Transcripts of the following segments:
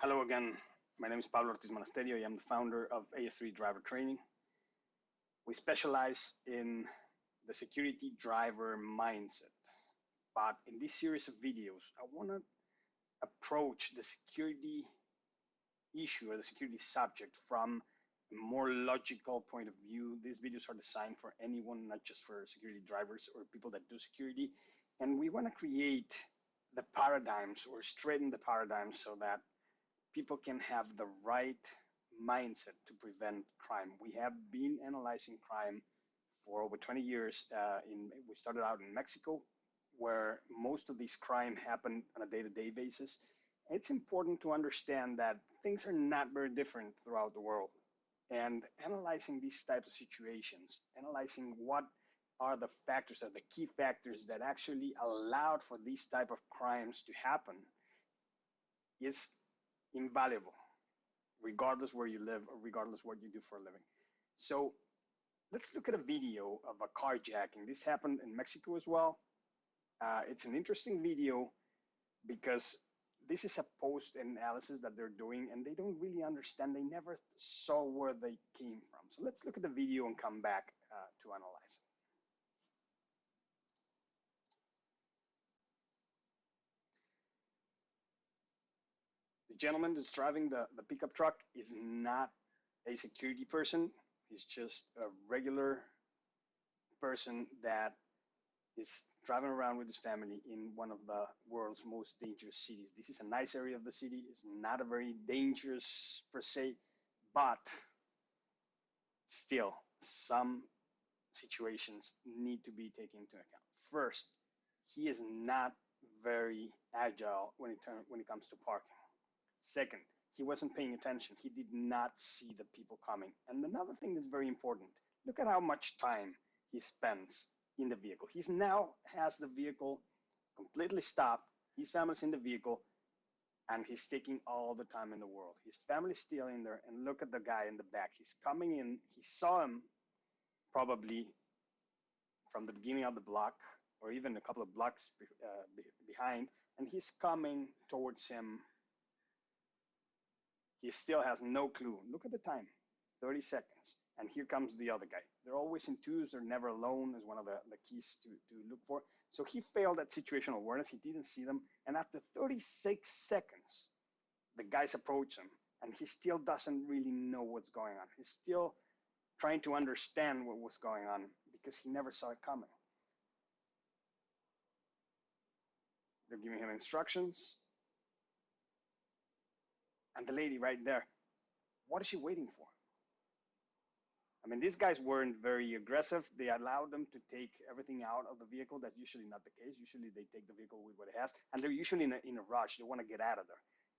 Hello again. My name is Pablo Ortiz-Monasterio. I am the founder of AS3 Driver Training. We specialize in the security driver mindset. But in this series of videos, I want to approach the security issue or the security subject from a more logical point of view. These videos are designed for anyone, not just for security drivers or people that do security. And we want to create the paradigms or straighten the paradigms so that people can have the right mindset to prevent crime. We have been analyzing crime for over 20 years. We started out in Mexico, where most of these crime happen on a day-to-day basis. It's important to understand that things are not very different throughout the world. And analyzing these types of situations, analyzing what are the factors, are the key factors that actually allowed for these type of crimes to happen, is invaluable, regardless where you live or regardless what you do for a living. So let's look at a video of a carjacking. This happened in Mexico as well. It's an interesting video because this is a post analysis that they're doing and they don't really understand. They never saw where they came from. So let's look at the video and come back to analyze it. The gentleman that's driving the pickup truck is not a security person. He's just a regular person that is driving around with his family in one of the world's most dangerous cities. This is a nice area of the city. It's not a very dangerous per se, but still some situations need to be taken into account. First, he is not very agile when it comes to parking. Second, he wasn't paying attention. He did not see the people coming. And another thing that's very important, look at how much time he spends in the vehicle. He now has the vehicle completely stopped. His family's in the vehicle, and he's taking all the time in the world. His family's still in there, and look at the guy in the back. He's coming in. He saw him probably from the beginning of the block, or even a couple of blocks behind, and he's coming towards him. He still has no clue. Look at the time, 30 seconds. And here comes the other guy. They're always in twos. They're never alone is one of the keys to look for. So he failed at situational awareness. He didn't see them. And after 36 seconds, the guys approach him. And he still doesn't really know what's going on. He's still trying to understand what was going on because he never saw it coming. They're giving him instructions. And the lady right there, what is she waiting for? I mean, these guys weren't very aggressive. They allowed them to take everything out of the vehicle. That's usually not the case. Usually they take the vehicle with what it has, and they're usually in a rush. They want to get out of there.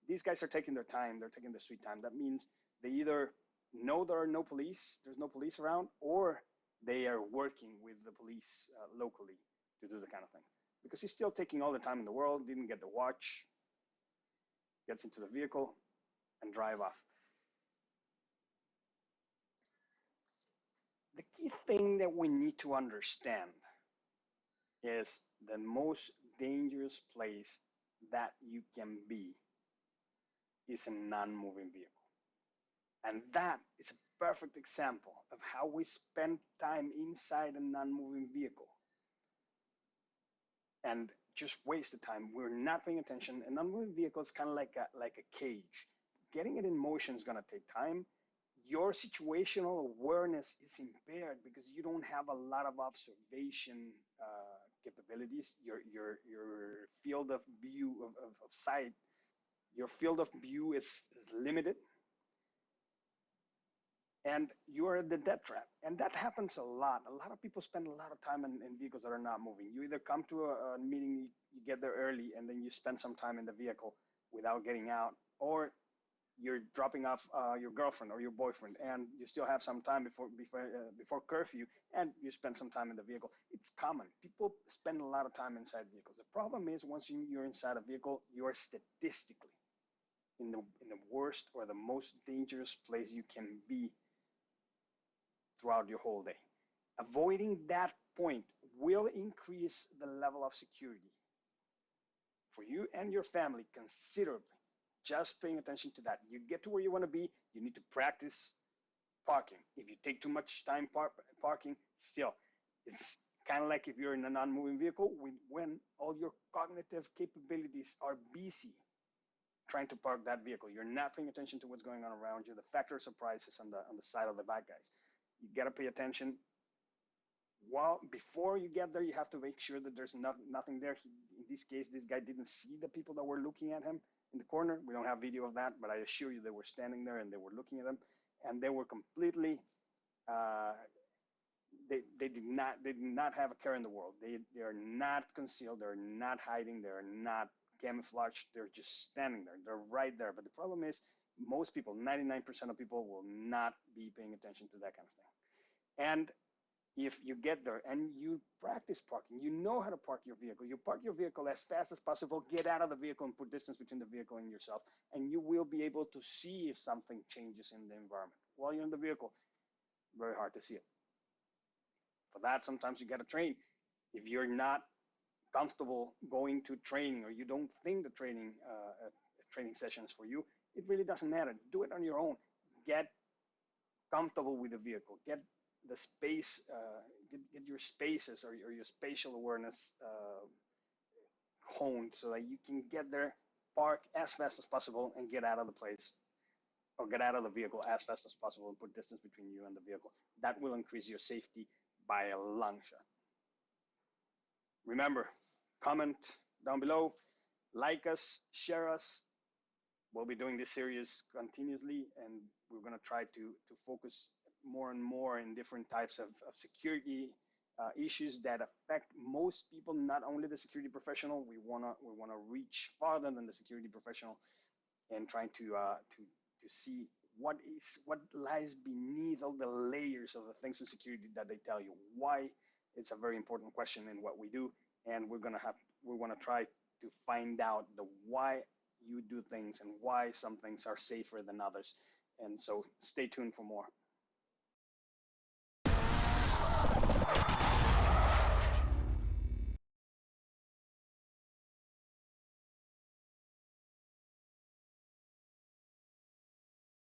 These guys are taking their time. They're taking their sweet time. That means they either know there are no police, there's no police around, or they are working with the police locally to do the kind of thing. Because he's still taking all the time in the world, didn't get the watch, gets into the vehicle, and drive off. The key thing that we need to understand is the most dangerous place that you can be is a non-moving vehicle. And that is a perfect example of how we spend time inside a non-moving vehicle and just waste the time. We're not paying attention. A non-moving vehicle is kind of like a cage. Getting it in motion is going to take time. Your situational awareness is impaired because you don't have a lot of observation capabilities. Your field of view of sight, your field of view is limited. And you're at the death trap. And that happens a lot. A lot of people spend a lot of time in vehicles that are not moving. You either come to a meeting, you get there early, and then you spend some time in the vehicle without getting out, or you're dropping off your girlfriend or your boyfriend, and you still have some time before curfew, and you spend some time in the vehicle. It's common. People spend a lot of time inside vehicles. The problem is once you're inside a vehicle, you're statistically in the worst or the most dangerous place you can be throughout your whole day. Avoiding that point will increase the level of security for you and your family considerably. just paying attention to that. You get to where you want to be, you need to practice parking. If you take too much time parking, still, it's kind of like if you're in a non-moving vehicle, when all your cognitive capabilities are busy trying to park that vehicle, you're not paying attention to what's going on around you. The factor of surprise is on the side of the bad guys. You got to pay attention. Well, before you get there, you have to make sure that there's nothing there. In this case, this guy didn't see the people that were looking at him in the corner. We don't have video of that, but I assure you they were standing there and they were looking at him, and they were completely they did not have a care in the world. They are not concealed, they're not hiding, they're not camouflaged, they're just standing there. They're right there. But the problem is most people, 99% of people, will not be paying attention to that kind of thing. And if you get there and you practice parking, you know how to park your vehicle. You park your vehicle as fast as possible, get out of the vehicle and put distance between the vehicle and yourself, and you will be able to see if something changes in the environment. While you're in the vehicle, very hard to see it. For that, sometimes you got to train. If you're not comfortable going to training, or you don't think the training session is for you, it really doesn't matter. Do it on your own. Get comfortable with the vehicle. Get the space, get your spaces or your spatial awareness honed so that you can get there, park as fast as possible, and get out of the place, or get out of the vehicle as fast as possible and put distance between you and the vehicle. That will increase your safety by a long shot. Remember, comment down below, like us, share us. We'll be doing this series continuously, and we're going to try to focus more and more in different types of security issues that affect most people, not only the security professional. We wanna reach farther than the security professional, and trying to see what lies beneath all the layers of the things in security that they tell you. Why? It's a very important question in what we do, and we want to try to find out the why you do things and why some things are safer than others. And so stay tuned for more.